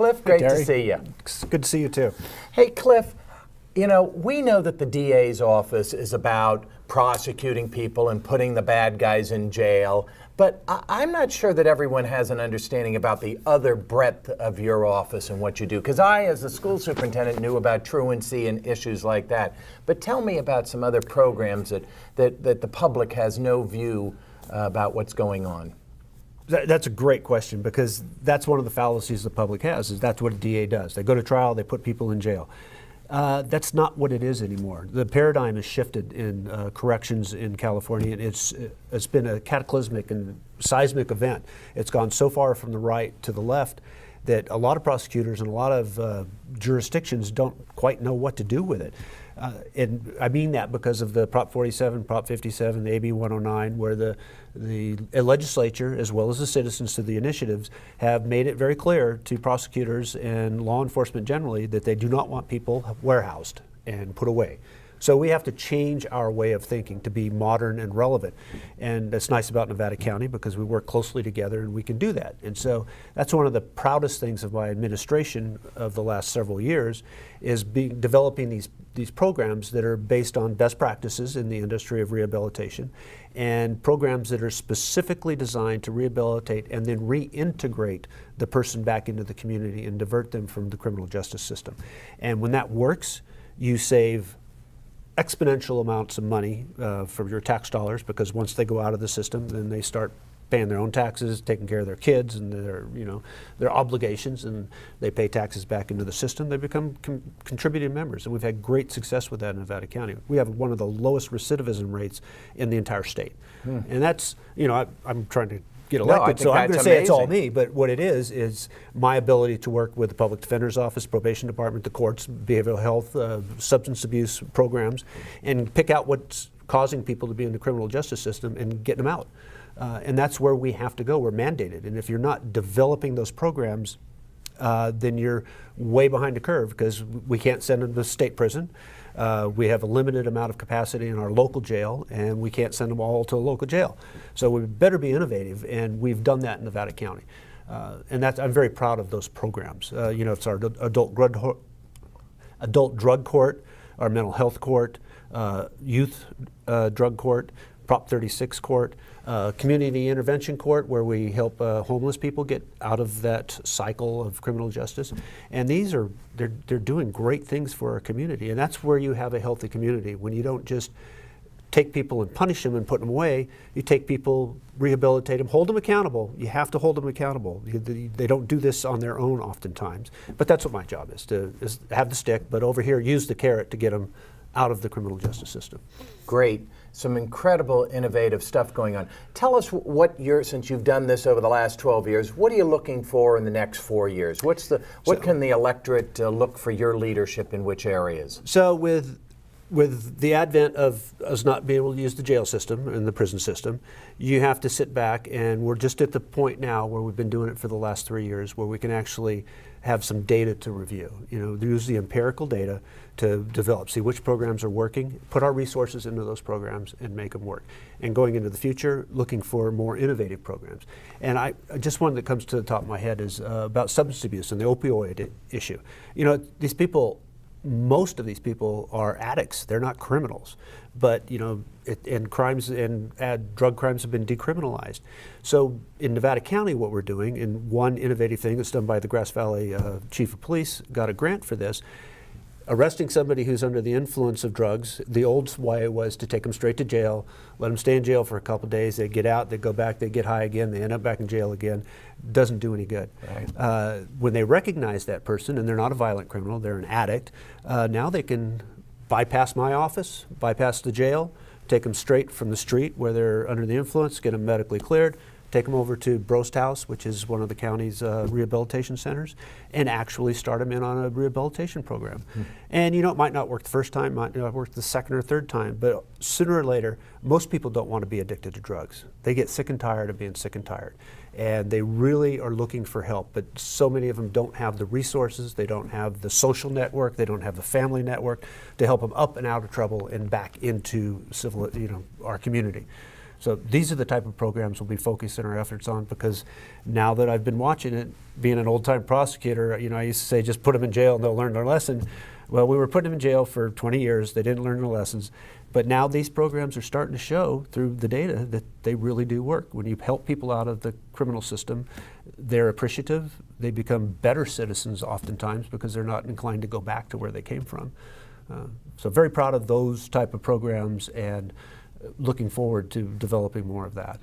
Cliff, great to Terry. see you. It's good to see you too. Hey, Cliff, you know, we know that the DA's office is about prosecuting people and putting the bad guys in jail, but I'm not sure that everyone has an understanding about the other breadth of your office and what you do. Because I, as a school superintendent, knew about truancy and issues like that. But tell me about some other programs that the public has no view about what's going on. That's a great question, because that's one of the fallacies the public has, is that's what a DA does. They go to trial, they put people in jail. That's not what it is anymore. The paradigm has shifted in corrections in California, and it's been a cataclysmic and seismic event. It's gone so far from the right to the left that a lot of prosecutors and a lot of jurisdictions don't quite know what to do with it. And I mean that because of the Prop 47, Prop 57, the AB 109, where the legislature, as well as the citizens to the initiatives, have made it very clear to prosecutors and law enforcement generally that they do not want people warehoused and put away. So we have to change our way of thinking to be modern and relevant. And that's nice about Nevada County, because we work closely together and we can do that. And so that's one of the proudest things of my administration of the last several years, is developing these programs that are based on best practices in the industry of rehabilitation, and programs that are specifically designed to rehabilitate and then reintegrate the person back into the community and divert them from the criminal justice system. And when that works, you save exponential amounts of money for your tax dollars, because once they go out of the system, then they start paying their own taxes, taking care of their kids and their obligations, and they pay taxes back into the system. They become contributing members, and we've had great success with that in Nevada County. We have one of the lowest recidivism rates in the entire state. And that's, I'm trying to get elected, so I'm going to say it's all me, but what it is my ability to work with the Public Defender's Office, Probation Department, the courts, behavioral health, substance abuse programs, and pick out what's causing people to be in the criminal justice system and getting them out. And that's where we have to go. We're mandated. And if you're not developing those programs, then you're way behind the curve, because we can't send them to state prison. We have a limited amount of capacity in our local jail, and we can't send them all to a local jail. So we better be innovative, and we've done that in Nevada County. And I'm very proud of those programs. It's our adult drug court, our mental health court, youth drug court, Prop 36 court, community intervention court, where we help homeless people get out of that cycle of criminal justice. And they're doing great things for our community. And that's where you have a healthy community, when you don't just take people and punish them and put them away. You take people, rehabilitate them, hold them accountable. You have to hold them accountable. They don't do this on their own oftentimes. But that's what my job is have the stick, but over here use the carrot to get them out of the criminal justice system. Great. Some incredible, innovative stuff going on. Tell us since you've done this over the last 12 years, what are you looking for in the next 4 years? What can the electorate look for your leadership in which areas? So with the advent of us not being able to use the jail system and the prison system, you have to sit back, and we're just at the point now where we've been doing it for the last 3 years, where we can actually have some data to review. Use the empirical data to develop, see which programs are working, put our resources into those programs and make them work. And going into the future, looking for more innovative programs. And just one that comes to the top of my head is about substance abuse and the opioid issue. Most of these people are addicts. They're not criminals, but and crimes and drug crimes have been decriminalized. So in Nevada County, what we're doing, and one innovative thing that's done by the Grass Valley Chief of Police, got a grant for this. Arresting somebody who's under the influence of drugs, the old way was to take them straight to jail, let them stay in jail for a couple of days, they get out, they go back, they get high again, they end up back in jail again. Doesn't do any good. Right. When they recognize that person, and they're not a violent criminal, they're an addict, now they can bypass my office, bypass the jail, take them straight from the street where they're under the influence, get them medically cleared, take them over to Brost House, which is one of the county's rehabilitation centers, and actually start them in on a rehabilitation program. And it might not work the first time, might not work the second or third time, but sooner or later, most people don't want to be addicted to drugs. They get sick and tired of being sick and tired. And they really are looking for help, but so many of them don't have the resources, they don't have the social network, they don't have the family network to help them up and out of trouble and back into our community. So these are the type of programs we'll be focusing our efforts on, because now that I've been watching it, being an old-time prosecutor, I used to say just put them in jail and they'll learn their lesson. Well, we were putting them in jail for 20 years. They didn't learn their lessons. But now these programs are starting to show through the data that they really do work. When you help people out of the criminal system, they're appreciative. They become better citizens oftentimes because they're not inclined to go back to where they came from. So very proud of those type of programs, and looking forward to developing more of that.